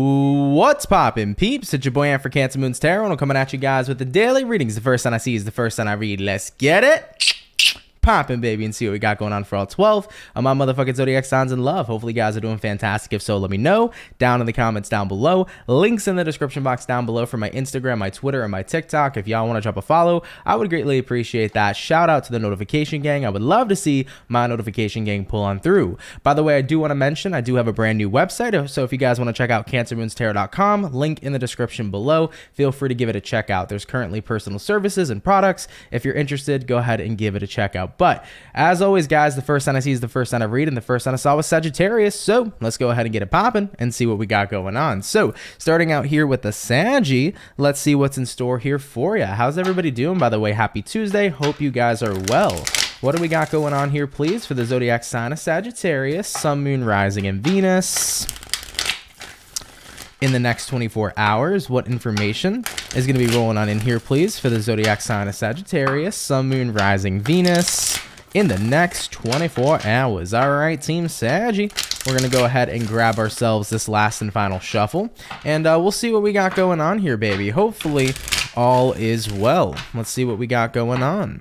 What's poppin', peeps? It's your boy Ant for CancerMoonsTarot, and I'm coming at you guys with the daily readings. The first sign I see is the first sign I read. Let's get it poppin', baby, and see what we got going on for all 12 of my motherfucking zodiac signs in love. Hopefully you guys are doing fantastic. If so, let me know down in the comments down below. Links in the description box down below for my Instagram, my Twitter, and my TikTok. If y'all want to drop a follow, I would greatly appreciate that. Shout out to the notification gang. I would love to see my notification gang pull on through. By the way, I do want to mention I do have a brand new website, so if you guys want to check out CancerMoonsTarot.com, link in the description below. Feel free to give it a check out. There's currently personal services and products. If you're interested, go ahead and give it a check out. But as always, guys, the first sign I see is the first sign I read, and the first sign I saw was Sagittarius. So let's go ahead and get it popping and see what we got going on. So starting out here with the Saggy, let's see what's in store here for you. How's everybody doing, by the way? Happy Tuesday. Hope you guys are well. What do we got going on here, please, for the zodiac sign of Sagittarius, Sun, Moon, Rising, and Venus? In the next 24 hours, what information is going to be rolling on in here, please, for the zodiac sign of Sagittarius, Sun, Moon, Rising, Venus, in the next 24 hours. All right, Team Saggy, we're going to go ahead and grab ourselves this last and final shuffle, and we'll see what we got going on here, baby. Hopefully, all is well. Let's see what we got going on.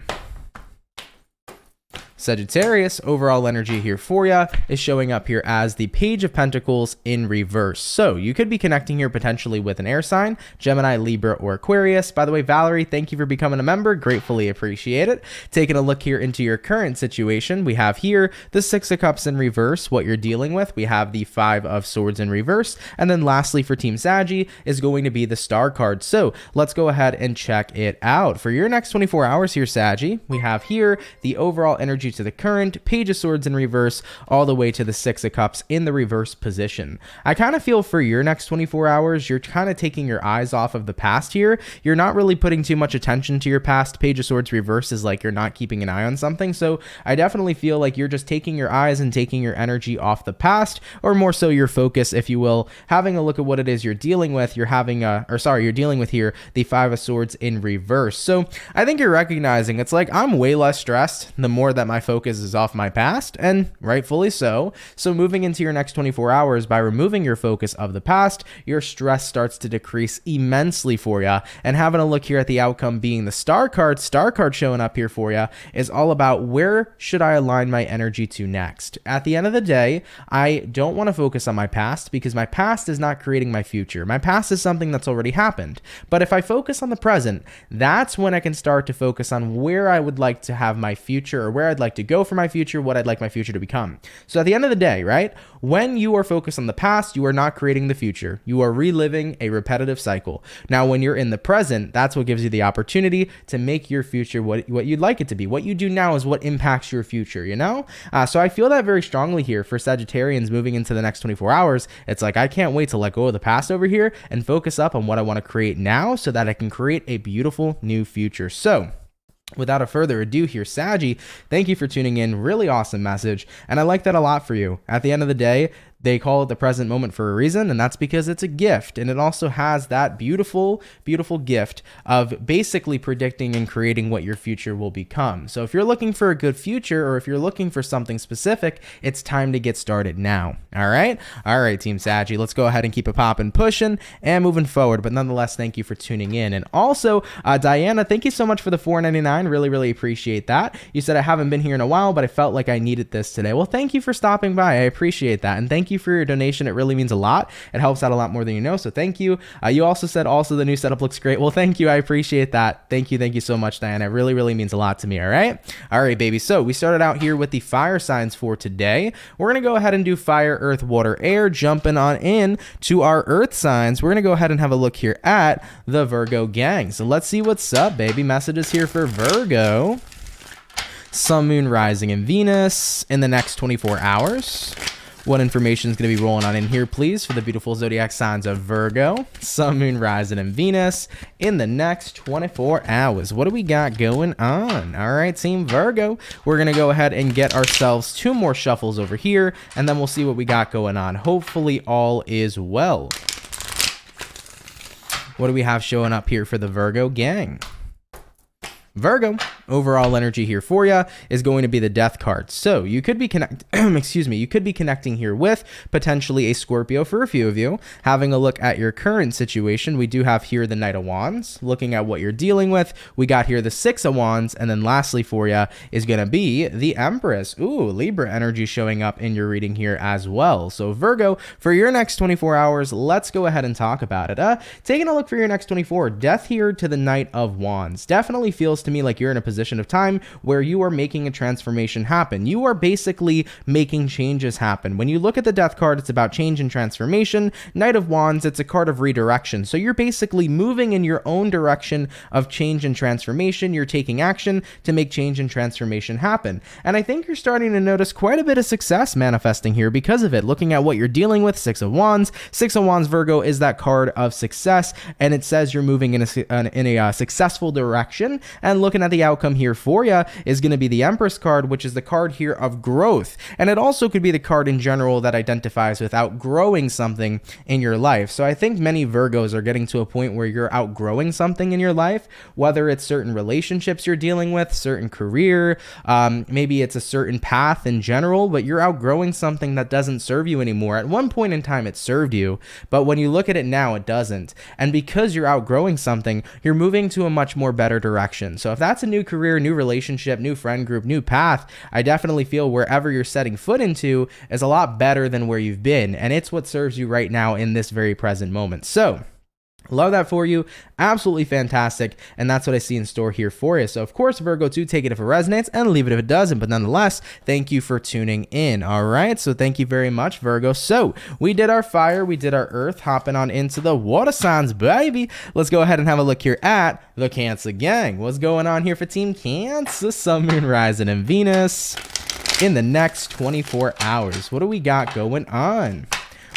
Sagittarius, overall energy here for you is showing up here as the Page of Pentacles in reverse. So you could be connecting here potentially with an air sign, Gemini, Libra, or Aquarius. By the way, Valerie, thank you for becoming a member. Gratefully appreciate it. Taking a look here into your current situation, we have here the Six of Cups in reverse, what you're dealing with. We have the Five of Swords in reverse. And then lastly for Team Saggy is going to be the Star card. So let's go ahead and check it out. For your next 24 hours here, Saggy, we have here the overall energy to the current, Page of Swords in reverse, all the way to the Six of Cups in the reverse position. I kind of feel for your next 24 hours, you're kind of taking your eyes off of the past here. You're not really putting too much attention to your past. Page of Swords reverse is like you're not keeping an eye on something. So I definitely feel like you're just taking your eyes and taking your energy off the past, or more so your focus, if you will, having a look at what it is you're dealing with. You're dealing with here the Five of Swords in reverse. So I think you're recognizing it's like I'm way less stressed the more that my focus is off my past, and rightfully so. So moving into your next 24 hours, by removing your focus of the past, your stress starts to decrease immensely for you. And having a look here at the outcome being the Star card showing up here for you is all about where should I align my energy to next. At the end of the day, I don't want to focus on my past because my past is not creating my future. My past is something that's already happened. But if I focus on the present, that's when I can start to focus on where I would like to have my future, or where I'd like to go for my future, what I'd like my future to become. So at the end of the day, right, when you are focused on the past, you are not creating the future. You are reliving a repetitive cycle. Now, when you're in the present, that's what gives you the opportunity to make your future what you'd like it to be. What you do now is what impacts your future, you know? So I feel that very strongly here for Sagittarians moving into the next 24 hours. It's like, I can't wait to let go of the past over here and focus up on what I want to create now so that I can create a beautiful new future. So without a further ado here, Saggy, thank you for tuning in. Really awesome message, and I like that a lot for you. At the end of the day, they call it the present moment for a reason, and that's because it's a gift, and it also has that beautiful, beautiful gift of basically predicting and creating what your future will become. So if you're looking for a good future, or if you're looking for something specific, it's time to get started now. All right, Team Saggy, let's go ahead and keep it popping, pushing, and moving forward. But nonetheless, thank you for tuning in. And also, Diana, thank you so much for the $4.99. Really, really appreciate that. You said I haven't been here in a while, but I felt like I needed this today. Well, thank you for stopping by. I appreciate that, and thank you for your donation. It really means a lot. It helps out a lot more than you know, so thank you. You also said the new setup looks great. Well, thank you. I appreciate that. Thank you so much, Diana. It really, really means a lot to me. All right, baby. So we started out here with the fire signs for today. We're gonna go ahead and do fire, earth, water, air. Jumping on in to our earth signs, we're gonna go ahead and have a look here at the Virgo gang. So let's see what's up, baby. Messages here for Virgo, Sun, Moon, Rising, and Venus in the next 24 hours. What information is going to be rolling on in here, please, for the beautiful zodiac signs of Virgo, Sun, Moon, Rising, and Venus in the next 24 hours. What do we got going on? All right, Team Virgo, we're going to go ahead and get ourselves 2 more shuffles over here, and then we'll see what we got going on. Hopefully, all is well. What do we have showing up here for the Virgo gang? Virgo, Overall energy here for you is going to be the Death card. So you could be you could be connecting here with potentially a Scorpio for a few of you. Having a look at your current situation, we do have here the Knight of Wands. Looking at what you're dealing with, we got here the Six of Wands, and then lastly for you is going to be the Empress. Ooh, Libra energy showing up in your reading here as well. So Virgo, for your next 24 hours, let's go ahead and talk about it. Taking a look for your next 24, Death here to the Knight of Wands. Definitely feels to me like you're in a position of time where you are making a transformation happen. You are basically making changes happen. When you look at the Death card, it's about change and transformation. Knight of Wands, it's a card of redirection. So you're basically moving in your own direction of change and transformation. You're taking action to make change and transformation happen. And I think you're starting to notice quite a bit of success manifesting here because of it. Looking at what you're dealing with, Six of Wands. Six of Wands, Virgo, is that card of success, and it says you're moving in a successful direction. And looking at the outcome here for you is going to be the Empress card, which is the card here of growth. And it also could be the card in general that identifies with outgrowing something in your life. So I think many Virgos are getting to a point where you're outgrowing something in your life, whether it's certain relationships you're dealing with, certain career, maybe it's a certain path in general, but you're outgrowing something that doesn't serve you anymore. At one point in time, it served you, but when you look at it now, it doesn't. And because you're outgrowing something, you're moving to a much more better direction. So if that's a new career, new relationship, new friend group, new path, I definitely feel wherever you're setting foot into is a lot better than where you've been. And it's what serves you right now in this very present moment. So love that for you. Absolutely fantastic. And that's what I see in store here for you. So of course, Virgo, do take it if it resonates and leave it if it doesn't. But nonetheless, thank you for tuning in. All right. So thank you very much, Virgo. So we did our fire. We did our earth, hopping on into the water signs, baby. Let's go ahead and have a look here at the Cancer gang. What's going on here for Team Cancer? Sun, Moon, Rising, and Venus in the next 24 hours. What do we got going on?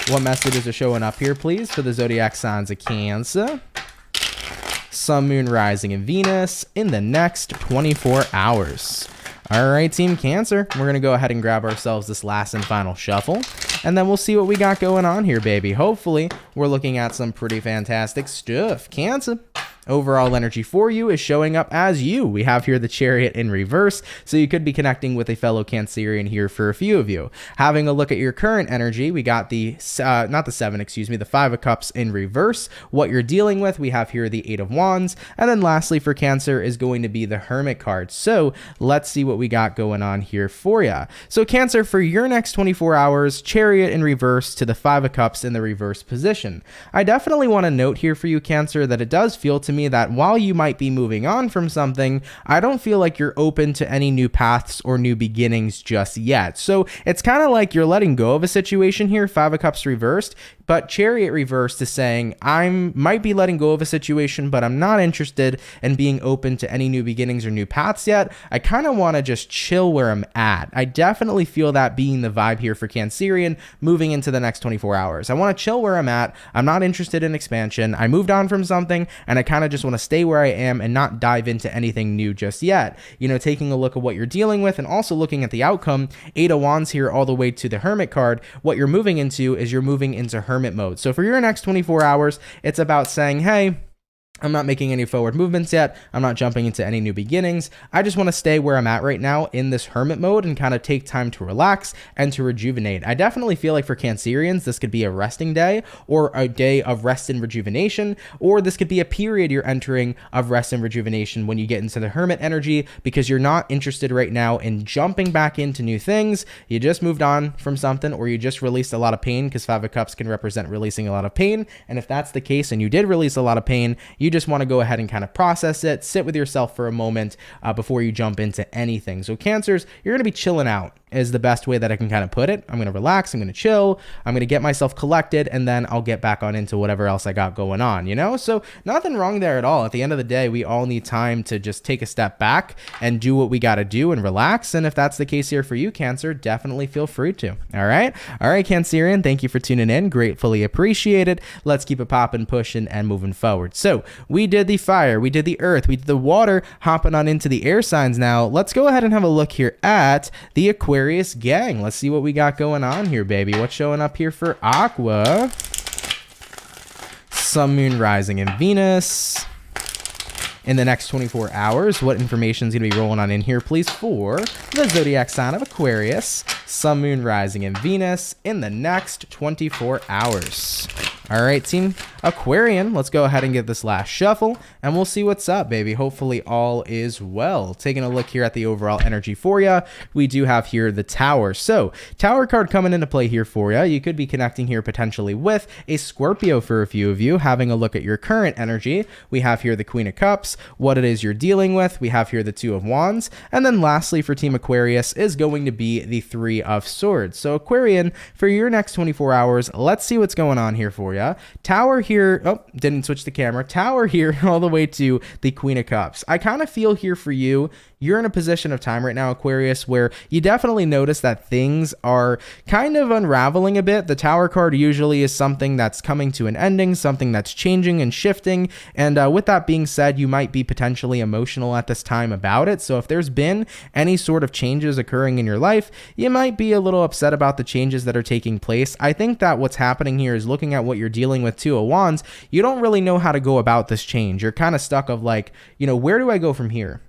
What messages are showing up here, please, for the zodiac signs of Cancer, Sun, Moon, Rising, and Venus in the next 24 hours. All right, Team Cancer, we're going to go ahead and grab ourselves this last and final shuffle, and then we'll see what we got going on here, baby. Hopefully, we're looking at some pretty fantastic stuff. Cancer. Overall energy for you is showing up as you. We have here the Chariot in reverse, so you could be connecting with a fellow Cancerian here for a few of you. Having a look at your current energy, we got the, the Five of Cups in reverse. What you're dealing with, we have here the Eight of Wands, and then lastly for Cancer is going to be the Hermit card. So let's see what we got going on here for you. So Cancer, for your next 24 hours, Chariot in reverse to the Five of Cups in the reverse position. I definitely want to note here for you, Cancer, that it does feel to me that while you might be moving on from something, I don't feel like you're open to any new paths or new beginnings just yet. So it's kind of like you're letting go of a situation here, Five of Cups reversed, but Chariot reversed is saying, I might be letting go of a situation, but I'm not interested in being open to any new beginnings or new paths yet. I kind of want to just chill where I'm at. I definitely feel that being the vibe here for Cancerian moving into the next 24 hours. I want to chill where I'm at. I'm not interested in expansion. I moved on from something, and I kind of just want to stay where I am and not dive into anything new just yet. You know, taking a look at what you're dealing with and also looking at the outcome, Eight of Wands here all the way to the Hermit card. What you're moving into is you're moving into Hermit mode. So for your next 24 hours, it's about saying, hey, I'm not making any forward movements yet. I'm not jumping into any new beginnings. I just want to stay where I'm at right now in this hermit mode and kind of take time to relax and to rejuvenate. I definitely feel like for Cancerians, this could be a resting day or a day of rest and rejuvenation, or this could be a period you're entering of rest and rejuvenation when you get into the hermit energy because you're not interested right now in jumping back into new things. You just moved on from something, or you just released a lot of pain, because Five of Cups can represent releasing a lot of pain. And if that's the case and you did release a lot of pain, you just want to go ahead and kind of process it, sit with yourself for a moment before you jump into anything. So Cancers, you're going to be chilling out is the best way that I can kind of put it. I'm going to relax, I'm going to chill, I'm going to get myself collected, and then I'll get back on into whatever else I got going on, you know? So nothing wrong there at all. At the end of the day, we all need time to just take a step back and do what we got to do and relax. And if that's the case here for you, Cancer, definitely feel free to. All right, Cancerian, thank you for tuning in. Gratefully appreciate it. Let's keep it popping, pushing, and moving forward. So we did the fire, we did the earth, we did the water, hopping on into the air signs now. Let's go ahead and have a look here at the Aquarius gang. Let's see what we got going on here, baby. What's showing up here for Aqua? Sun, Moon, Rising, and Venus in the next 24 hours. What information is going to be rolling on in here, please, for the zodiac sign of Aquarius, Sun, Moon, Rising, and Venus in the next 24 hours. All right, team Aquarian, let's go ahead and get this last shuffle, and we'll see what's up, baby. Hopefully all is well. Taking a look here at the overall energy for you, we do have here the Tower. So, Tower card coming into play here for you. You could be connecting here potentially with a Scorpio for a few of you. Having a look at your current energy, we have here the Queen of Cups, what it is you're dealing with. We have here the Two of Wands, and then lastly for Team Aquarius is going to be the Three of Swords. So, Aquarian, for your next 24 hours, let's see what's going on here for you. Tower here, oh, didn't switch the camera. Tower here all the way to the Queen of Cups. I kind of feel here for you, you're in a position of time right now, Aquarius, where you definitely notice that things are kind of unraveling a bit. The Tower card usually is something that's coming to an ending, something that's changing and shifting. And with that being said, you might be potentially emotional at this time about it. So if there's been any sort of changes occurring in your life, you might be a little upset about the changes that are taking place. I think that what's happening here is looking at what you're dealing with, Two of Wands, you don't really know how to go about this change. You're kind of stuck of like, you know, where do I go from here?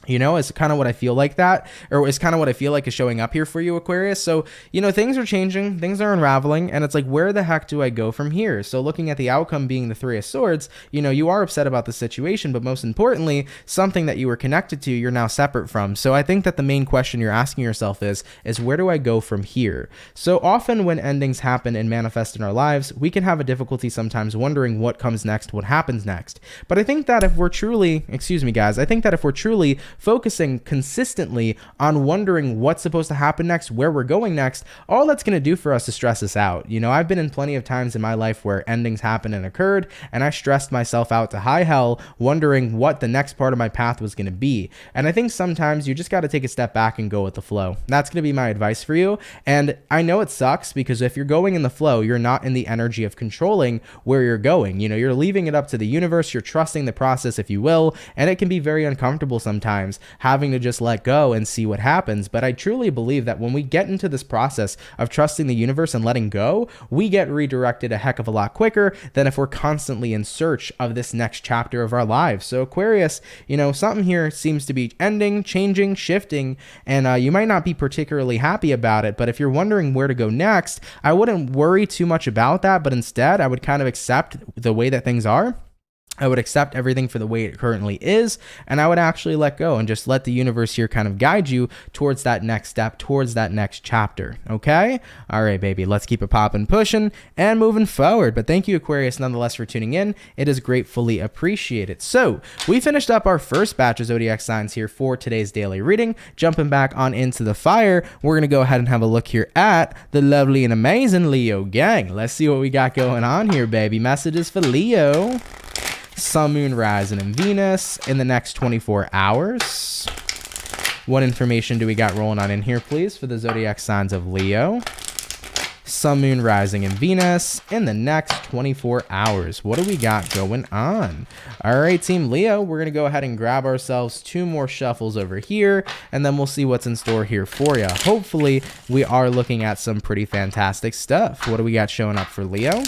You know, it's kind of what I feel like that, or it's kind of what I feel like is showing up here for you, Aquarius. So, you know, things are changing, things are unraveling, and it's like, where the heck do I go from here? So looking at the outcome being the Three of Swords, you know, you are upset about the situation, but most importantly, something that you were connected to, you're now separate from. So I think that the main question you're asking yourself is where do I go from here? So often when endings happen and manifest in our lives, we can have a difficulty sometimes wondering what comes next, what happens next. But I think that if we're truly, excuse me guys, I think that if we're truly focusing consistently on wondering what's supposed to happen next, where we're going next, all that's going to do for us is stress us out. You know, I've been in plenty of times in my life where endings happened and occurred, and I stressed myself out to high hell, wondering what the next part of my path was going to be. And I think sometimes you just got to take a step back and go with the flow. That's going to be my advice for you. And I know it sucks because if you're going in the flow, you're not in the energy of controlling where you're going. You know, you're leaving it up to the universe, you're trusting the process, if you will, and it can be very uncomfortable sometimes having to just let go and see what happens. But I truly believe that when we get into this process of trusting the universe and letting go, we get redirected a heck of a lot quicker than if we're constantly in search of this next chapter of our lives. So Aquarius, you know, something here seems to be ending, changing, shifting, and you might not be particularly happy about it. But if you're wondering where to go next, I wouldn't worry too much about that, but instead I would kind of accept the way that things are. I would accept everything for the way it currently is, and I would actually let go and just let the universe here kind of guide you towards that next step, towards that next chapter, okay? All right, baby, let's keep it popping, pushing, and moving forward. But thank you, Aquarius, nonetheless, for tuning in. It is gratefully appreciated. So, we finished up our first batch of zodiac signs here for today's daily reading. Jumping back on into the fire, we're going to go ahead and have a look here at the lovely and amazing Leo gang. Let's see what we got going on here, baby. Messages for Leo. Sun, Moon, Rising, and Venus in the next 24 hours. What information do we got rolling on in here, please, for the zodiac signs of Leo? Sun, Moon, Rising, and Venus in the next 24 hours. What do we got going on? All right, Team Leo, we're going to go ahead and grab ourselves 2 more shuffles over here, and then we'll see what's in store here for you. Hopefully, we are looking at some pretty fantastic stuff. What do we got showing up for Leo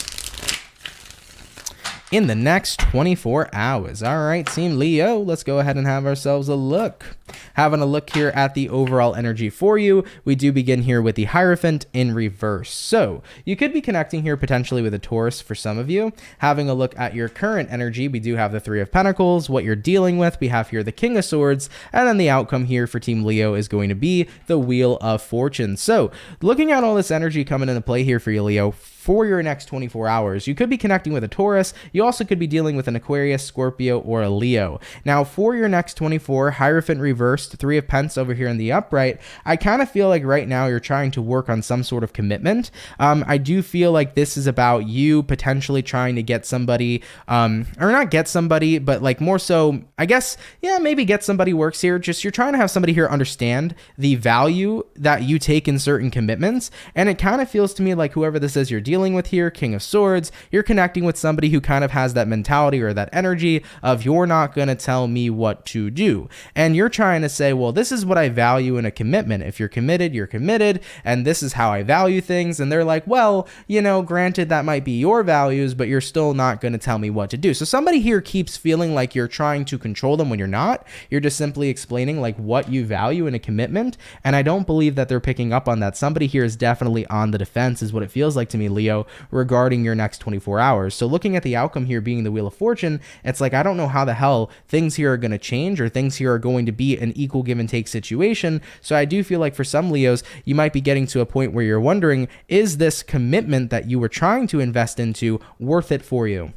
in the next 24 hours? All right, Team Leo, let's go ahead and have ourselves a look. Having a look here at the overall energy for you, we do begin here with the Hierophant in reverse. So you could be connecting here potentially with a Taurus for some of you. Having a look at your current energy, we do have the Three of Pentacles. What you're dealing with, we have here the King of Swords, and then the outcome here for Team Leo is going to be the Wheel of Fortune. So looking at all this energy coming into play here for you, Leo, for your next 24 hours, you could be connecting with a Taurus. You also could be dealing with an Aquarius, Scorpio, or a Leo. Now, for your next 24, Hierophant reversed, Three of Pence over here in the upright, I kind of feel like right now you're trying to work on some sort of commitment. I do feel like this is about you potentially trying to get somebody, or not get somebody, but like more so, I guess, yeah, maybe get somebody works here. Just you're trying to have somebody here understand the value that you take in certain commitments. And it kind of feels to me like whoever this is you're dealing dealing with here, King of Swords. You're connecting with somebody who kind of has that mentality or that energy of you're not going to tell me what to do. And you're trying to say, well, this is what I value in a commitment. If you're committed, you're committed, and this is how I value things. And they're like, well, you know, granted, that might be your values, but you're still not going to tell me what to do. So somebody here keeps feeling like you're trying to control them when you're not. You're just simply explaining like what you value in a commitment. And I don't believe that they're picking up on that. Somebody here is definitely on the defense, is what it feels like to me, Leo, regarding your next 24 hours. So looking at the outcome here being the Wheel of Fortune, it's like, I don't know how the hell things here are going to change, or things here are going to be an equal give and take situation. So I do feel like for some Leos, you might be getting to a point where you're wondering, is this commitment that you were trying to invest into worth it for you?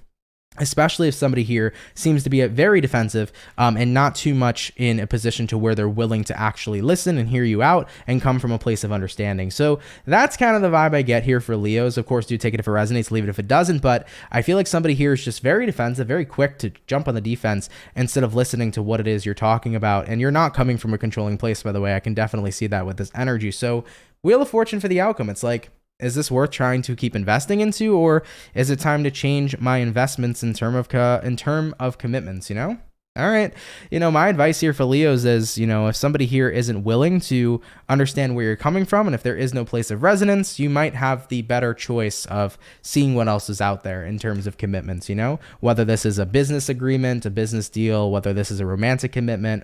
Especially if somebody here seems to be very defensive and not too much in a position to where they're willing to actually listen and hear you out and come from a place of understanding. So that's kind of the vibe I get here for Leos. Of course, do take it if it resonates, leave it if it doesn't. But I feel like somebody here is just very defensive, very quick to jump on the defense instead of listening to what it is you're talking about. And you're not coming from a controlling place, by the way. I can definitely see that with this energy. So Wheel of Fortune for the outcome. It's like, is this worth trying to keep investing into, or is it time to change my investments in term of commitments, you know? All right. You know, my advice here for Leos is, you know, if somebody here isn't willing to understand where you're coming from, and if there is no place of resonance, you might have the better choice of seeing what else is out there in terms of commitments, you know, whether this is a business agreement, a business deal, whether this is a romantic commitment,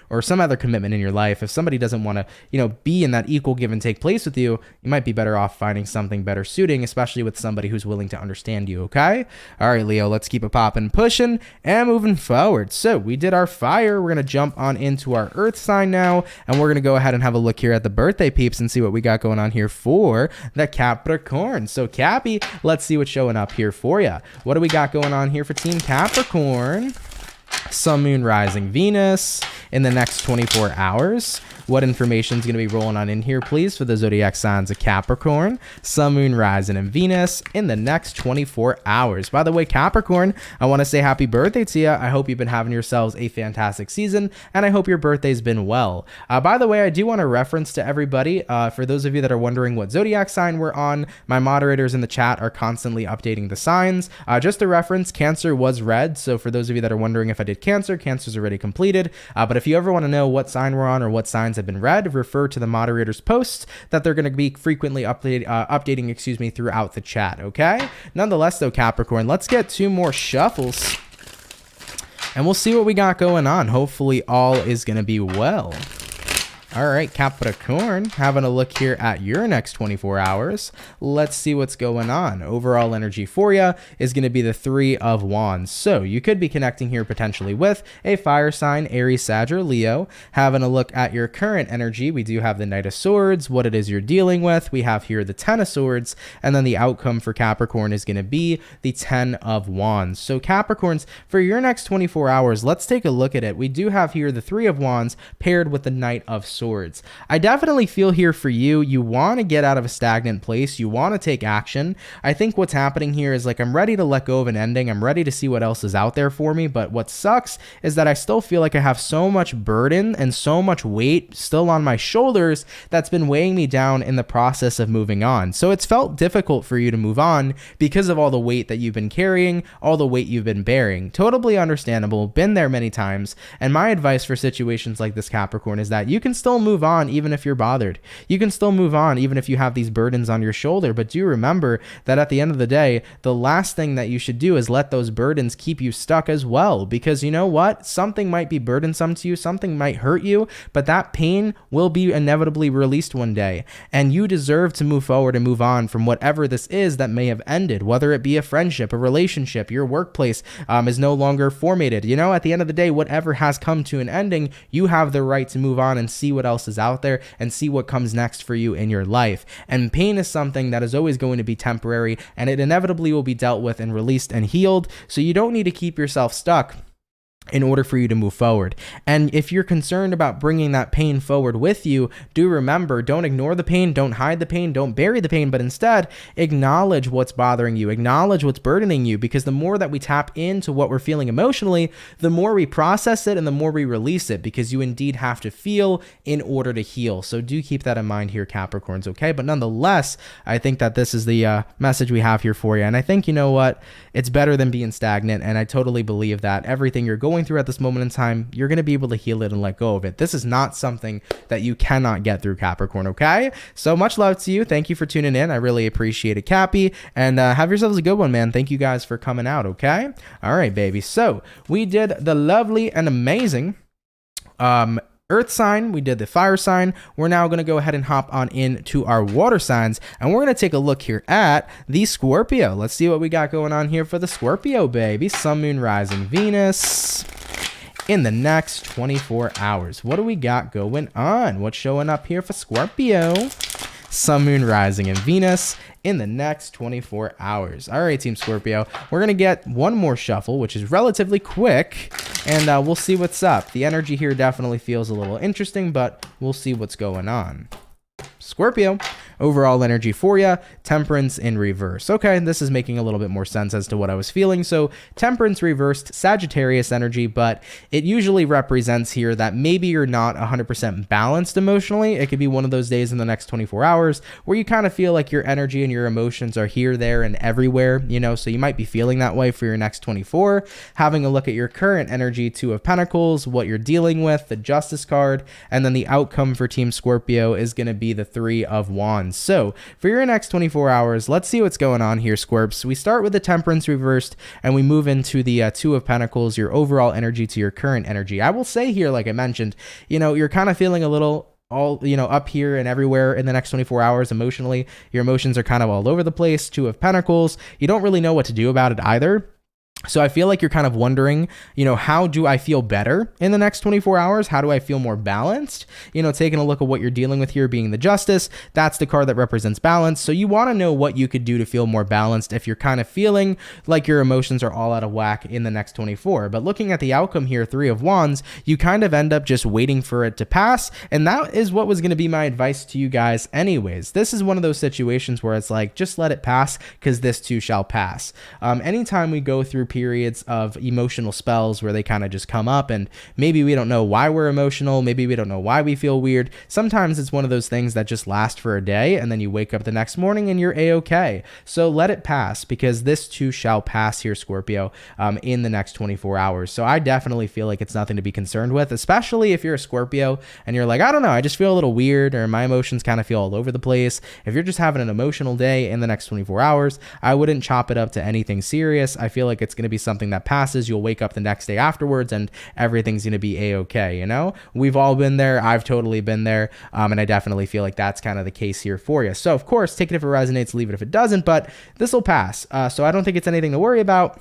or some other commitment in your life. If somebody doesn't want to, you know, be in that equal give and take place with you, you might be better off finding something better suiting, especially with somebody who's willing to understand you. Okay. All right, Leo, let's keep it popping, pushing and moving forward. So we did our fire. We're going to jump on into our earth sign now, and we're going to go ahead and have a look here at the birthday peeps and see what we got going on here for the Capricorn. So Cappy, let's see what's showing up here for you. What do we got going on here for Team Capricorn? Sun, Moon, Rising, Venus in the next 24 hours. What information is going to be rolling on in here, please, for the zodiac signs of Capricorn, Sun, Moon, Rising, and Venus in the next 24 hours. By the way, Capricorn, I want to say happy birthday to you. I hope you've been having yourselves a fantastic season, and I hope your birthday's been well. By the way, I do want to reference to everybody, for those of you that are wondering what zodiac sign we're on, my moderators in the chat are constantly updating the signs. Just a reference, Cancer was red, so for those of you that are wondering if I did Cancer, Cancer's already completed. But if you ever want to know what sign we're on or what signs have been read, refer to the moderators' posts that they're going to be frequently updating, throughout the chat. Okay. Nonetheless, though, Capricorn, let's get 2 more shuffles, and we'll see what we got going on. Hopefully, all is going to be well. All right, Capricorn, having a look here at your next 24 hours. Let's see what's going on. Overall energy for you is going to be the 3 of Wands. So you could be connecting here potentially with a fire sign, Aries, Sag, or Leo. Having a look at your current energy, we do have the Knight of Swords, what it is you're dealing with. We have here the 10 of Swords, and then the outcome for Capricorn is going to be the 10 of Wands. So Capricorns, for your next 24 hours, let's take a look at it. We do have here the 3 of Wands paired with the Knight of Swords. I definitely feel here for you, you want to get out of a stagnant place. You want to take action. I think what's happening here is like, I'm ready to let go of an ending. I'm ready to see what else is out there for me. But what sucks is that I still feel like I have so much burden and so much weight still on my shoulders that's been weighing me down in the process of moving on. So it's felt difficult for you to move on because of all the weight that you've been carrying, all the weight you've been bearing. Totally understandable. Been there many times. And my advice for situations like this, Capricorn, is that you can still move on even if you're bothered. You can still move on even if you have these burdens on your shoulder. But do remember that at the end of the day, the last thing that you should do is let those burdens keep you stuck as well. Because you know what? Something might be burdensome to you, something might hurt you, but that pain will be inevitably released one day. And you deserve to move forward and move on from whatever this is that may have ended, whether it be a friendship, a relationship, your workplace is no longer formated. You know, at the end of the day, whatever has come to an ending, you have the right to move on and see what else is out there and see what comes next for you in your life. And pain is something that is always going to be temporary, and it inevitably will be dealt with and released and healed. So you don't need to keep yourself stuck in order for you to move forward. And if you're concerned about bringing that pain forward with you, do remember, don't ignore the pain, don't hide the pain, don't bury the pain, but instead acknowledge what's bothering you, acknowledge what's burdening you, because the more that we tap into what we're feeling emotionally, the more we process it and the more we release it, because you indeed have to feel in order to heal. So do keep that in mind here, Capricorns, okay? But nonetheless, I think that this is the message we have here for you. And I think, you know what, it's better than being stagnant, and I totally believe that everything you're going through at this moment in time, you're going to be able to heal it and let go of it. This is not something that you cannot get through, Capricorn, okay? So much love to you. Thank you for tuning in. I really appreciate it, Cappy, and have yourselves a good one, man. Thank you guys for coming out, okay? All right, baby. So we did the lovely and amazing Earth sign, we did the fire sign. We're now going to go ahead and hop on into our water signs, and we're going to take a look here at the Scorpio. Let's see what we got going on here for the Scorpio, baby. Sun, Moon, Rising, Venus in the next 24 hours. What do we got going on? What's showing up here for Scorpio? Sun, Moon, Rising, and Venus in the next 24 hours. All right, Team Scorpio, we're going to get one more shuffle, which is relatively quick, and we'll see what's up. The energy here definitely feels a little interesting, but we'll see what's going on. Scorpio, overall energy for you, Temperance in reverse. Okay, this is making a little bit more sense as to what I was feeling. So Temperance reversed, Sagittarius energy, but it usually represents here that maybe you're not 100% balanced emotionally. It could be one of those days in the next 24 hours where you kind of feel like your energy and your emotions are here, there, and everywhere, you know, so you might be feeling that way for your next 24. Having a look at your current energy, Two of Pentacles, what you're dealing with, the Justice card, and then the outcome for Team Scorpio is going to be the Three of Wands. So for your next 24 hours, let's see what's going on here, Scorps. We start with the Temperance reversed and we move into the Two of Pentacles, your overall energy to your current energy. I will say here, like I mentioned, you know, you're kind of feeling a little up here and everywhere in the next 24 hours emotionally. Your emotions are kind of all over the place. Two of Pentacles. You don't really know what to do about it either. So I feel like you're kind of wondering, you know, how do I feel better in the next 24 hours? How do I feel more balanced? You know, taking a look at what you're dealing with here being the Justice, that's the card that represents balance. So you want to know what you could do to feel more balanced if you're kind of feeling like your emotions are all out of whack in the next 24. But looking at the outcome here, Three of Wands, you kind of end up just waiting for it to pass. And that is what was going to be my advice to you guys anyways. This is one of those situations where it's like, just let it pass because this too shall pass. Anytime we go through periods of emotional spells where they kind of just come up and maybe we don't know why we're emotional, maybe we don't know why we feel weird. Sometimes it's one of those things that just last for a day and then you wake up the next morning and you're a-okay. So let it pass because this too shall pass here, Scorpio, in the next 24 hours. So I definitely feel like it's nothing to be concerned with, especially if you're a Scorpio and you're like, I don't know, I just feel a little weird or my emotions kind of feel all over the place. If you're just having an emotional day in the next 24 hours, I wouldn't chop it up to anything serious. I feel like it's going to be something that passes. You'll wake up the next day afterwards and everything's going to be a-okay. You know, we've all been there. I've totally been there. And I definitely feel like that's kind of the case here for you. So of course, take it if it resonates, leave it if it doesn't, but this will pass. So I don't think it's anything to worry about.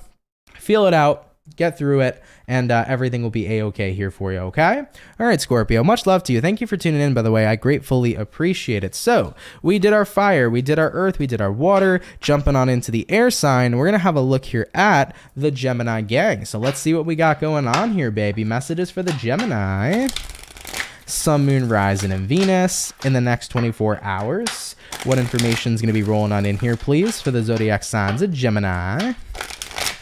Feel it out. Get through it, and everything will be a-okay here for you, okay? All right, Scorpio, much love to you. Thank you for tuning in, by the way. I gratefully appreciate it. So we did our fire, we did our earth, we did our water, jumping on into the air sign. We're going to have a look here at the Gemini gang. So let's see what we got going on here, baby. Messages for the Gemini. Sun, Moon, Rising, and Venus in the next 24 hours. What information is going to be rolling on in here, please, for the zodiac signs of Gemini?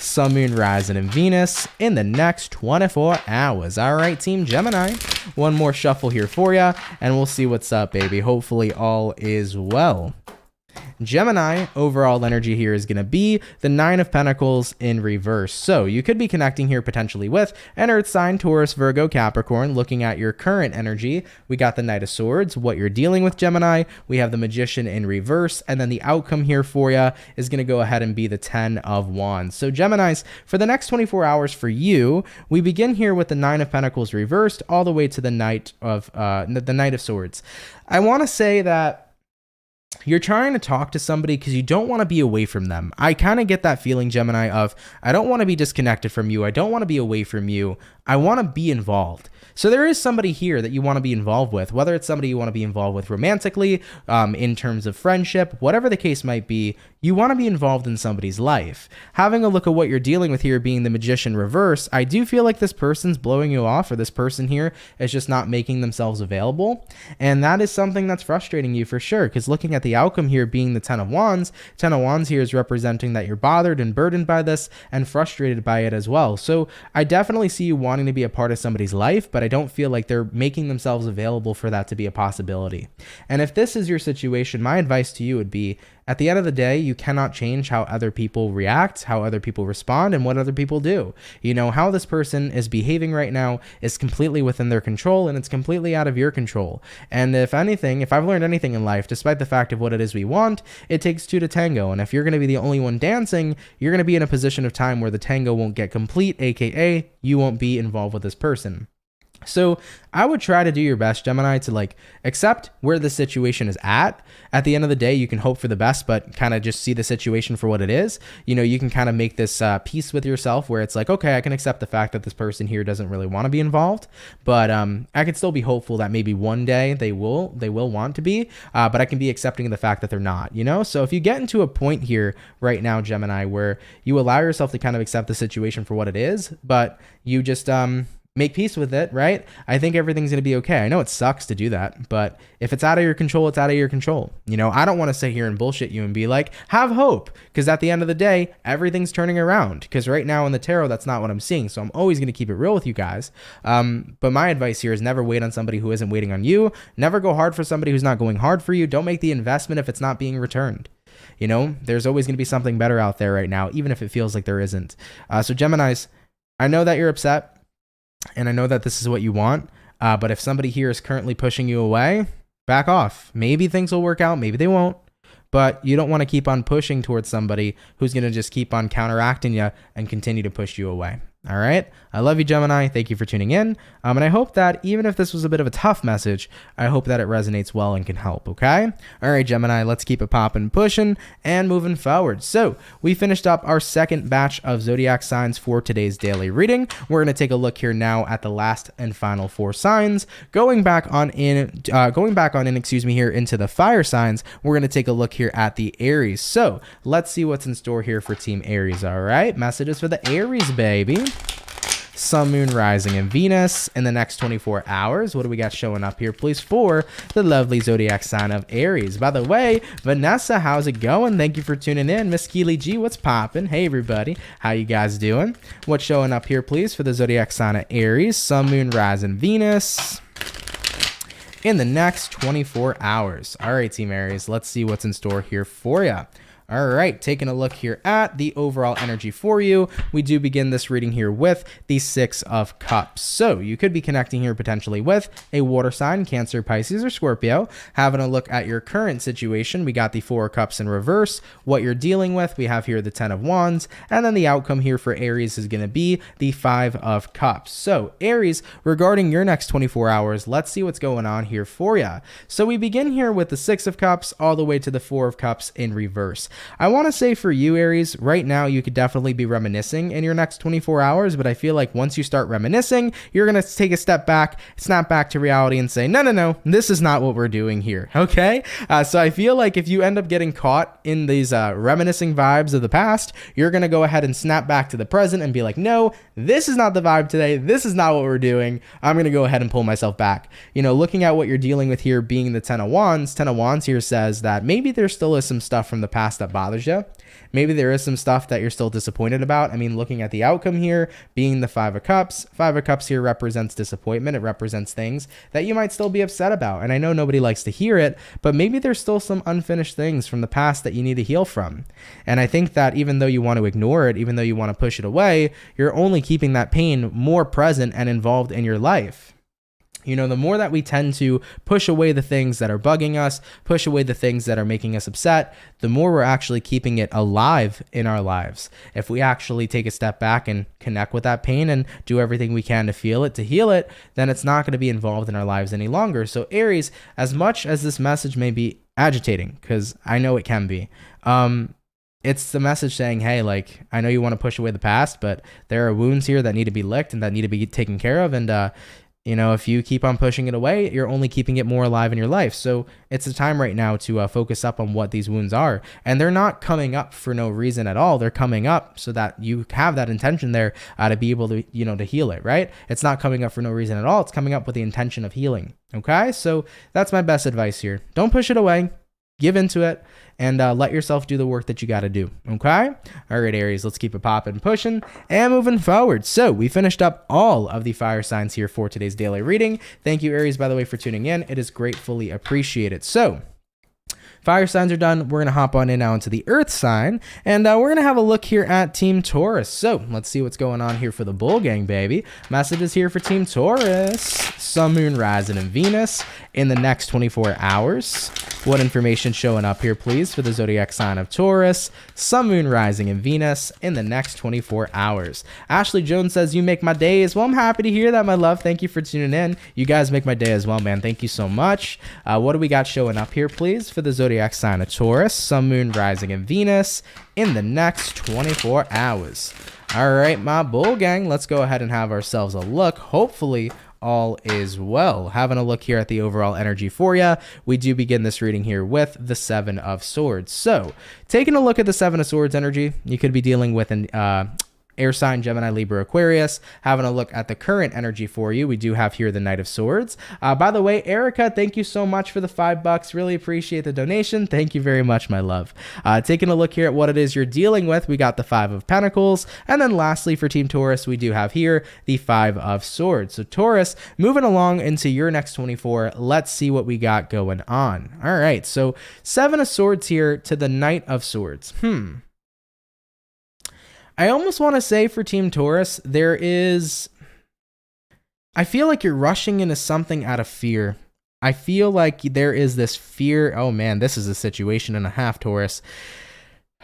Sun, Moon, Rising, and Venus in the next 24 hours. All right, Team Gemini. One more shuffle here for you, and we'll see what's up, baby. Hopefully all is well. Gemini, overall energy here is going to be the Nine of Pentacles in reverse. So you could be connecting here potentially with an earth sign, Taurus, Virgo, Capricorn. Looking at your current energy, we got the Knight of Swords, what you're dealing with, Gemini. We have the Magician in reverse, and then the outcome here for you is going to go ahead and be the 10 of Wands. So Geminis, for the next 24 hours for you, we begin here with the Nine of Pentacles reversed all the way to the Knight of Swords. I want to say that you're trying to talk to somebody because you don't want to be away from them. I kind of get that feeling, Gemini, of I don't want to be disconnected from you. I don't want to be away from you. I want to be involved. So there is somebody here that you want to be involved with, whether it's somebody you want to be involved with romantically, in terms of friendship, whatever the case might be, you want to be involved in somebody's life. Having a look at what you're dealing with here being the Magician reverse, I do feel like this person's blowing you off, or this person here is just not making themselves available. And that is something that's frustrating you for sure, because looking at the outcome here being the Ten of Wands here is representing that you're bothered and burdened by this and frustrated by it as well. So I definitely see you wanting to be a part of somebody's life, but I don't feel like they're making themselves available for that to be a possibility. And if this is your situation, my advice to you would be, at the end of the day, you cannot change how other people react, how other people respond, and what other people do. You know, how this person is behaving right now is completely within their control, and it's completely out of your control. And if anything, if I've learned anything in life, despite the fact of what it is we want, it takes two to tango. And if you're going to be the only one dancing, you're going to be in a position of time where the tango won't get complete, aka you won't be involved with this person. So I would try to do your best, Gemini, to like accept where the situation is at. At the end of the day, you can hope for the best, but kind of just see the situation for what it is. You know, you can kind of make this peace with yourself where it's like, okay, I can accept the fact that this person here doesn't really want to be involved, but I can still be hopeful that maybe one day they will want to be, but I can be accepting of the fact that they're not, you know? So if you get into a point here right now, Gemini, where you allow yourself to kind of accept the situation for what it is, but you just, make peace with it, right? I think everything's going to be okay. I know it sucks to do that, but if it's out of your control, it's out of your control. You know, I don't want to sit here and bullshit you and be like, have hope, because at the end of the day, everything's turning around. Because right now in the tarot, that's not what I'm seeing. So I'm always going to keep it real with you guys. But my advice here is never wait on somebody who isn't waiting on you. Never go hard for somebody who's not going hard for you. Don't make the investment if it's not being returned. You know, there's always going to be something better out there right now, even if it feels like there isn't. So Geminis, I know that you're upset. And I know that this is what you want, but if somebody here is currently pushing you away, back off. Maybe things will work out, maybe they won't, but you don't want to keep on pushing towards somebody who's going to just keep on counteracting you and continue to push you away. All right. I love you, Gemini. Thank you for tuning in. And I hope that even if this was a bit of a tough message, I hope that it resonates well and can help. Okay. All right, Gemini, let's keep it popping, pushing and moving forward. So we finished up our second batch of zodiac signs for today's daily reading. We're going to take a look here now at the last and final 4 signs. Going back on in here into the fire signs, we're going to take a look here at the Aries. So let's see what's in store here for Team Aries. All right. Messages for the Aries, baby. Sun, Moon, Rising, and Venus in the next 24 hours. What do we got showing up here, please, for the lovely zodiac sign of Aries? By the way, Vanessa, how's it going? Thank you for tuning in. Miss Keely G, what's poppin'? Hey, everybody. How you guys doing? What's showing up here, please, for the zodiac sign of Aries? Sun, Moon, Rising, Venus in the next 24 hours. All right, Team Aries, let's see what's in store here for you. All right, taking a look here at the overall energy for you. We do begin this reading here with the 6 of Cups. So you could be connecting here potentially with a water sign, Cancer, Pisces, or Scorpio. Having a look at your current situation, we got the 4 of Cups in reverse. What you're dealing with, we have here the 10 of Wands. And then the outcome here for Aries is going to be the 5 of Cups. So Aries, regarding your next 24 hours, let's see what's going on here for you. So we begin here with the 6 of Cups all the way to the 4 of Cups in reverse. I want to say for you, Aries, right now you could definitely be reminiscing in your next 24 hours, but I feel like once you start reminiscing, you're going to take a step back, snap back to reality and say, no, this is not what we're doing here, okay? So I feel like if you end up getting caught in these reminiscing vibes of the past, you're going to go ahead and snap back to the present and be like, no, this is not the vibe today. This is not what we're doing. I'm going to go ahead and pull myself back. You know, looking at what you're dealing with here being the 10 of Wands here says that maybe there still is some stuff from the past that bothers you. Maybe there is some stuff that you're still disappointed about. I mean, looking at the outcome here being the 5 of Cups here represents disappointment. It represents things that you might still be upset about. And I know nobody likes to hear it, but maybe there's still some unfinished things from the past that you need to heal from. And I think that even though you want to ignore it, even though you want to push it away, you're only keeping that pain more present and involved in your life. You know, the more that we tend to push away the things that are bugging us, push away the things that are making us upset, the more we're actually keeping it alive in our lives. If we actually take a step back and connect with that pain and do everything we can to feel it, to heal it, then it's not going to be involved in our lives any longer. So Aries, as much as this message may be agitating, because I know it can be. It's the message saying, hey, like, I know you want to push away the past, but there are wounds here that need to be licked and that need to be taken care of. And, you know, if you keep on pushing it away, you're only keeping it more alive in your life. So it's the time right now to focus up on what these wounds are. And they're not coming up for no reason at all. They're coming up so that you have that intention there to be able to, you know, to heal it, right? It's not coming up for no reason at all. It's coming up with the intention of healing. Okay. So that's my best advice here. Don't push it away. Give into it and let yourself do the work that you got to do. Okay. All right, Aries, let's keep it popping, pushing and moving forward. So we finished up all of the fire signs here for today's daily reading. Thank you, Aries, by the way, for tuning in. It is gratefully appreciated. So fire signs are done. We're going to hop on in now into the earth sign, and we're going to have a look here at Team Taurus. So let's see what's going on here for the bull gang, baby. Messages here for Team Taurus. Sun, Moon, Rising, and Venus in the next 24 hours. What information showing up here, please, for the zodiac sign of Taurus, Sun, Moon, Rising, and Venus in the next 24 hours. Ashley Jones says, you make my days. Well, I'm happy to hear that, my love. Thank you for tuning in. You guys make my day as well, man. Thank you so much. What do we got showing up here, please, for the zodiac sign of Taurus, Sun, Moon, Rising, and Venus in the next 24 hours? All right, my bull gang, let's go ahead and have ourselves a look. Hopefully all is well. Having a look here at the overall energy for you, we do begin this reading here with the Seven of Swords. So taking a look at the Seven of Swords energy, you could be dealing with an air sign, Gemini, Libra, Aquarius. Having a look at the current energy for you, we do have here the Knight of Swords. By the way, Erica, thank you so much for the $5. Really appreciate the donation. Thank you very much, my love. Taking a look here at what it is you're dealing with, we got the Five of Pentacles. And then lastly, for Team Taurus, we do have here the Five of Swords. So Taurus, moving along into your next 24, let's see what we got going on. All right, so Seven of Swords here to the Knight of Swords. I almost want to say for Team Taurus, I feel like you're rushing into something out of fear. I feel like there is this fear. Oh man, this is a situation and a half, Taurus.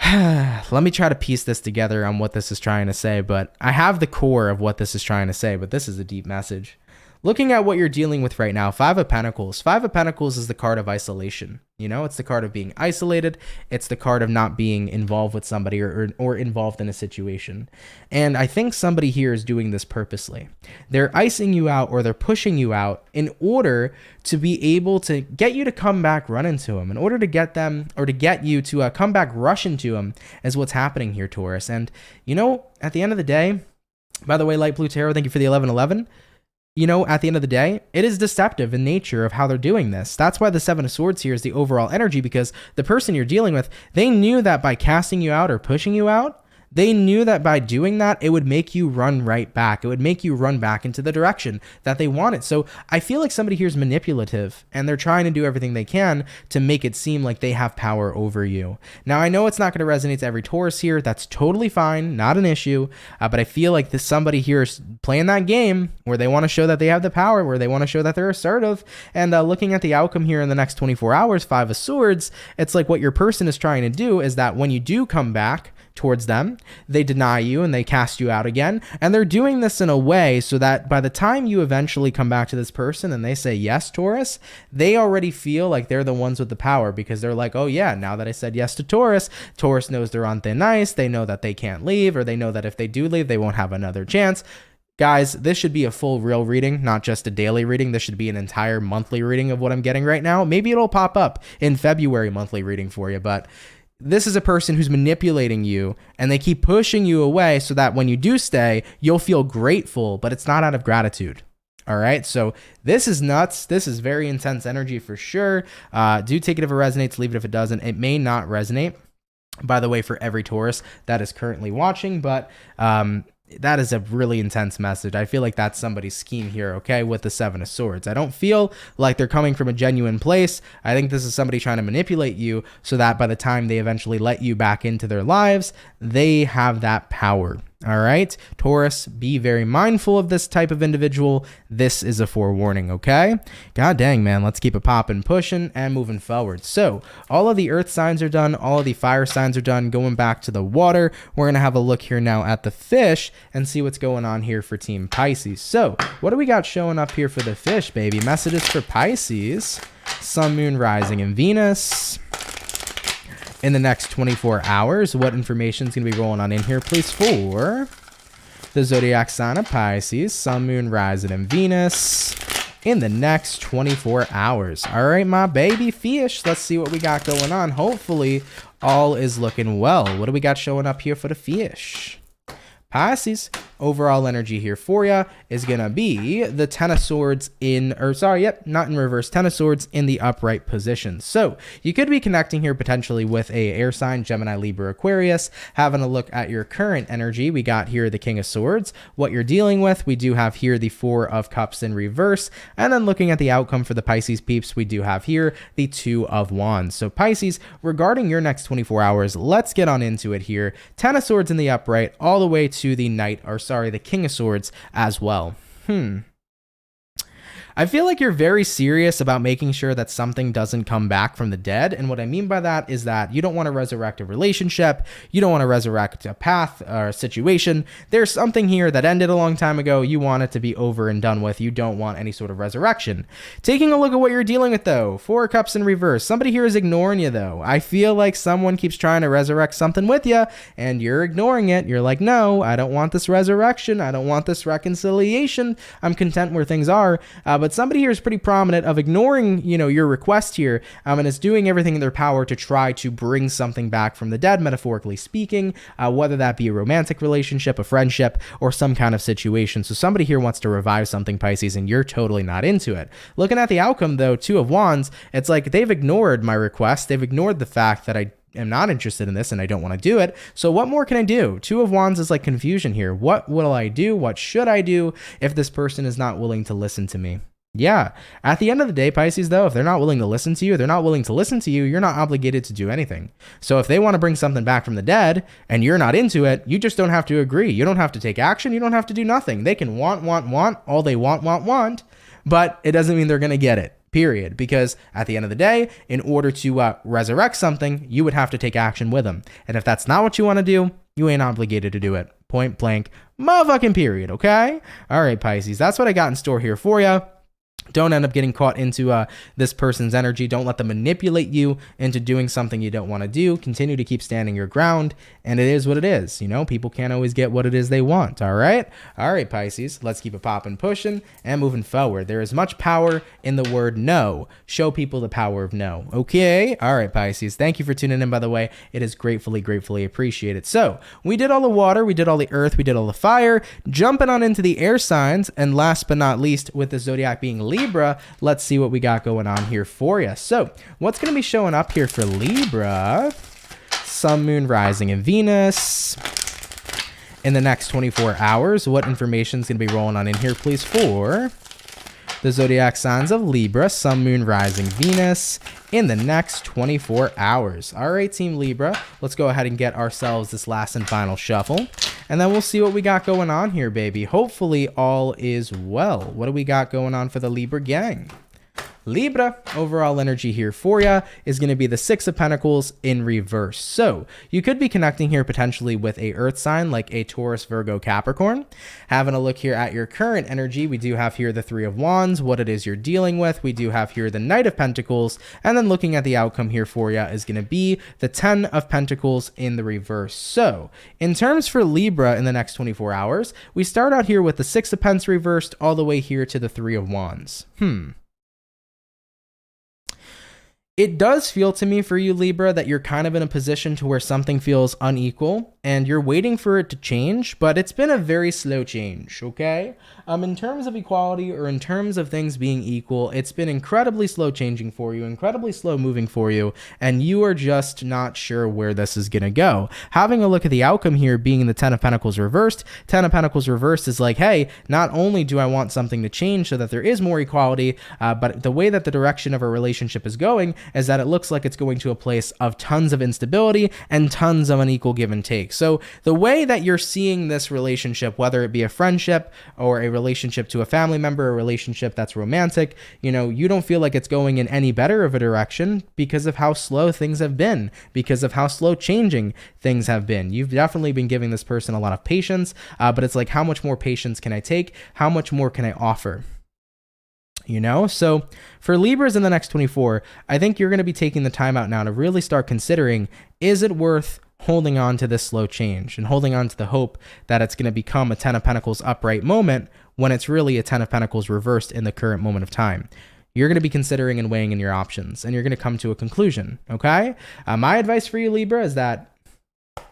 Let me try to piece this together on what this is trying to say, but I have the core of what this is trying to say, but this is a deep message. Looking at what you're dealing with right now, Five of Pentacles. Five of Pentacles is the card of isolation. You know, it's the card of being isolated. It's the card of not being involved with somebody or involved in a situation. And I think somebody here is doing this purposely. They're icing you out or they're pushing you out in order to be able to get you to come back run into them, in order to get them or to get you to come back rush into them is what's happening here, Taurus. And, you know, at the end of the day, by the way, Light Blue Tarot, thank you for the 1111. You know, at the end of the day, it is deceptive in nature of how they're doing this. That's why the Seven of Swords here is the overall energy, because the person you're dealing with, they knew that by casting you out or pushing you out, they knew that by doing that, it would make you run right back. It would make you run back into the direction that they wanted. So I feel like somebody here is manipulative and they're trying to do everything they can to make it seem like they have power over you. Now, I know it's not going to resonate to every Taurus here. That's totally fine. Not an issue. But I feel like somebody here is playing that game where they want to show that they have the power, where they want to show that they're assertive. And looking at the outcome here in the next 24 hours, Five of Swords, it's like what your person is trying to do is that when you do come back towards them, they deny you and they cast you out again. And they're doing this in a way so that by the time you eventually come back to this person and they say yes, Taurus, they already feel like they're the ones with the power, because they're like, oh yeah, now that I said yes to Taurus, Taurus knows they're on thin ice. They know that they can't leave, or they know that if they do leave, they won't have another chance. Guys, this should be a full real reading, not just a daily reading. This should be an entire monthly reading of what I'm getting right now. Maybe it'll pop up in February monthly reading for you, but this is a person who's manipulating you and they keep pushing you away so that when you do stay, you'll feel grateful, but it's not out of gratitude. All right. So this is nuts. This is very intense energy for sure. Do take it if it resonates, leave it if it doesn't. It may not resonate, by the way, for every Taurus that is currently watching, but that is a really intense message. I feel like that's somebody's scheme here, okay, with the Seven of Swords. I don't feel like they're coming from a genuine place. I think this is somebody trying to manipulate you so that by the time they eventually let you back into their lives, they have that power. All right, Taurus, be very mindful of this type of individual. This is a forewarning, okay? God dang, man, let's keep it popping, pushing, and moving forward. So all of the earth signs are done. All of the fire signs are done. Going back to the water, we're going to have a look here now at the fish and see what's going on here for Team Pisces. So what do we got showing up here for the fish, baby? Messages for Pisces. Sun, Moon, Rising, and Venus. In the next 24 hours, what information is going to be rolling on in here, please, for the zodiac sign of Pisces, Sun, Moon, Rising, and Venus in the next 24 hours. All right, my baby fish, let's see what we got going on. Hopefully, all is looking well. What do we got showing up here for the fish? Pisces, overall energy here for you is going to be the Ten of Swords not in reverse, Ten of Swords in the upright position. So you could be connecting here potentially with a air sign, Gemini, Libra, Aquarius, having a look at your current energy. We got here the King of Swords, what you're dealing with. We do have here the Four of Cups in reverse. And then looking at the outcome for the Pisces peeps, we do have here the Two of Wands. So Pisces, regarding your next 24 hours, let's get on into it here. Ten of Swords in the upright, all the way to the the King of Swords as well. I feel like you're very serious about making sure that something doesn't come back from the dead. And what I mean by that is that you don't want to resurrect a relationship. You don't want to resurrect a path or a situation. There's something here that ended a long time ago. You want it to be over and done with. You don't want any sort of resurrection. Taking a look at what you're dealing with, though. Four of Cups in reverse. Somebody here is ignoring you, though. I feel like someone keeps trying to resurrect something with you, and you're ignoring it. You're like, no, I don't want this resurrection. I don't want this reconciliation. I'm content where things are. But somebody here is pretty prominent of ignoring, your request here, and is doing everything in their power to try to bring something back from the dead, metaphorically speaking, whether that be a romantic relationship, a friendship, or some kind of situation. So somebody here wants to revive something, Pisces, and you're totally not into it. Looking at the outcome, though, Two of Wands, it's like they've ignored my request. They've ignored the fact that I am not interested in this and I don't want to do it. So what more can I do? Two of Wands is like confusion here. What will I do? What should I do if this person is not willing to listen to me? Yeah. At the end of the day, Pisces, though, if they're not willing to listen to you, you're not obligated to do anything. So if they want to bring something back from the dead and you're not into it, you just don't have to agree. You don't have to take action. You don't have to do nothing. They can want all they want, but it doesn't mean they're going to get it. Period. Because at the end of the day, in order to resurrect something, you would have to take action with them. And if that's not what you want to do, you ain't obligated to do it. Point blank, motherfucking period. Okay? All right, Pisces. That's what I got in store here for you. Don't end up getting caught into this person's energy. Don't let them manipulate you into doing something you don't want to do. Continue to keep standing your ground. And it is what it is. People can't always get what it is they want. All right? All right, Pisces. Let's keep it popping, pushing, and moving forward. There is much power in the word no. Show people the power of no. Okay? All right, Pisces. Thank you for tuning in, by the way. It is gratefully, gratefully appreciated. So, we did all the water. We did all the earth. We did all the fire. Jumping on into the air signs. And last but not least, with the zodiac being Libra, let's see what we got going on here for you. So what's going to be showing up here for Libra? Sun, Moon, Rising, and Venus in the next 24 hours. What information is going to be rolling on in here, please, for the zodiac signs of Libra, Sun, Moon, Rising, Venus in the next 24 hours. All right, Team Libra, let's go ahead and get ourselves this last and final shuffle, and then we'll see what we got going on here, baby. Hopefully all is well. What do we got going on for the Libra gang? Libra, overall energy here for you is going to be the Six of Pentacles in reverse. So you could be connecting here potentially with a earth sign like a Taurus, Virgo, Capricorn. Having a look here at your current energy, we do have here the Three of Wands, what it is you're dealing with. We do have here the Knight of Pentacles, and then looking at the outcome here for you is going to be the Ten of Pentacles in the reverse. So in terms for Libra in the next 24 hours, we start out here with the Six of Pentacles reversed all the way here to the Three of Wands. It does feel to me for you, Libra, that you're kind of in a position to where something feels unequal and you're waiting for it to change, but it's been a very slow change, okay? In terms of equality or in terms of things being equal, it's been incredibly slow changing for you, incredibly slow moving for you, and you are just not sure where this is going to go. Having a look at the outcome here being the Ten of Pentacles reversed, Ten of Pentacles reversed is like, hey, not only do I want something to change so that there is more equality, but the way that the direction of a relationship is going is that it looks like it's going to a place of tons of instability and tons of unequal give and take. So the way that you're seeing this relationship, whether it be a friendship or a relationship to a family member, a relationship that's romantic, you don't feel like it's going in any better of a direction because of how slow things have been, because of how slow changing things have been. You've definitely been giving this person a lot of patience, but it's like, how much more patience can I take? How much more can I offer? You know, so for Libras in the next 24, I think you're going to be taking the time out now to really start considering, is it worth holding on to this slow change and holding on to the hope that it's going to become a 10 of Pentacles upright moment when it's really a 10 of Pentacles reversed in the current moment of time? You're going to be considering and weighing in your options, and you're going to come to a conclusion, okay? My advice for you, Libra, is that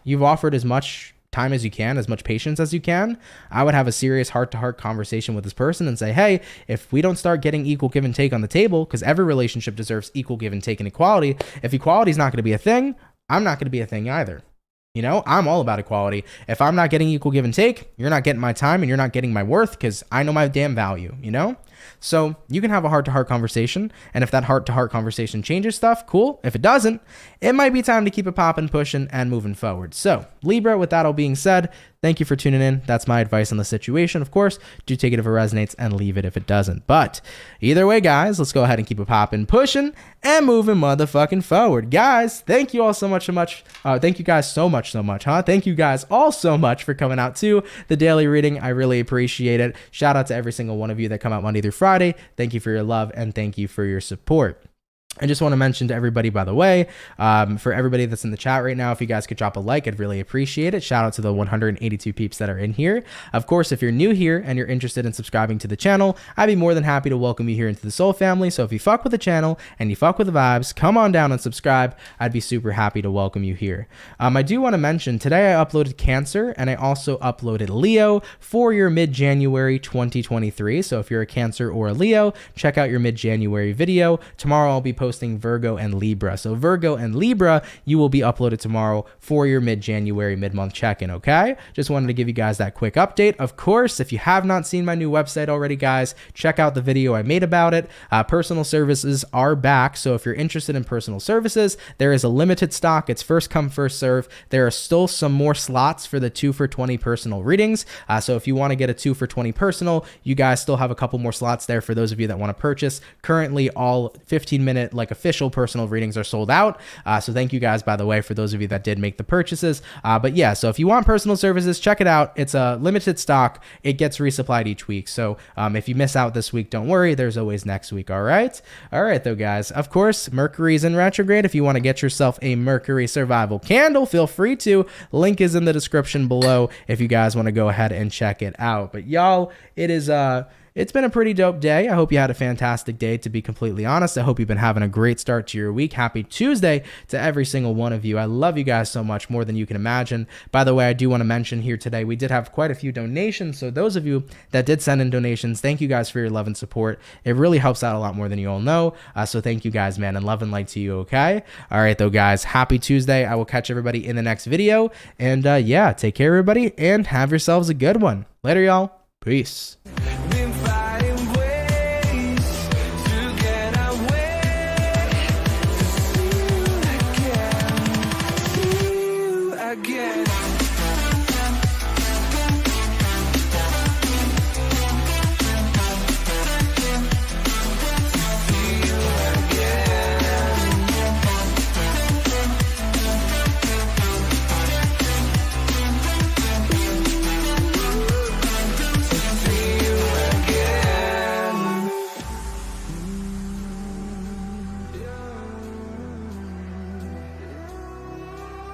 you've offered as much time as you can, as much patience as you can. I would have a serious heart-to-heart conversation with this person and say, hey, if we don't start getting equal give and take on the table, because every relationship deserves equal give and take and equality, if equality is not going to be a thing, I'm not going to be a thing either. You know, I'm all about equality. If I'm not getting equal give and take, you're not getting my time and you're not getting my worth, because I know my damn value, you know? So you can have a heart-to-heart conversation, and if that heart-to-heart conversation changes stuff, cool. If it doesn't, it might be time to keep it popping, pushing, and moving forward. So Libra, with that all being said, thank you for tuning in. That's my advice on the situation. Of course, do take it if it resonates and leave it if it doesn't. But either way, guys, let's go ahead and keep it popping, pushing, and moving motherfucking forward. Guys, thank you all so much. Thank you guys so much. Thank you guys all so much for coming out to the daily reading. I really appreciate it. Shout out to every single one of you that come out Monday through Friday. Thank you for your love and thank you for your support. I just want to mention to everybody, by the way, for everybody that's in the chat right now, if you guys could drop a like, I'd really appreciate it. Shout out to the 182 peeps that are in here. Of course, if you're new here and you're interested in subscribing to the channel, I'd be more than happy to welcome you here into the Soul family. So if you fuck with the channel and you fuck with the vibes, come on down and subscribe. I'd be super happy to welcome you here. I do want to mention, today I uploaded Cancer and I also uploaded Leo for your mid-January 2023. So if you're a Cancer or a Leo, check out your mid-January video. Tomorrow I'll be posting Virgo and Libra. So Virgo and Libra, you will be uploaded tomorrow for your mid-January mid-month check-in, okay? Just wanted to give you guys that quick update. Of course, if you have not seen my new website already, guys, check out the video I made about it. Personal services are back. So if you're interested in personal services, there is a limited stock. It's first come, first serve. There are still some more slots for the 2 for 20 personal readings. So if you want to get a 2 for 20 personal, you guys still have a couple more slots there for those of you that want to purchase. Currently, all 15-minute official personal readings are sold out. So thank you guys, by the way, for those of you that did make the purchases. But yeah, so if you want personal services, check it out. It's a limited stock. It gets resupplied each week. So if you miss out this week, don't worry. There's always next week. All right. All right, though, guys. Of course, Mercury's in retrograde. If you want to get yourself a Mercury survival candle, feel free to. Link is in the description below if you guys want to go ahead and check it out. But y'all, it's been a pretty dope day. I hope you had a fantastic day, to be completely honest. I hope you've been having a great start to your week. Happy Tuesday to every single one of you. I love you guys so much, more than you can imagine. By the way, I do want to mention here today, we did have quite a few donations. So those of you that did send in donations, thank you guys for your love and support. It really helps out a lot more than you all know. So thank you guys, man, and love and light to you, okay? All right, though, guys, happy Tuesday. I will catch everybody in the next video. And yeah, take care, everybody, and have yourselves a good one. Later, y'all. Peace.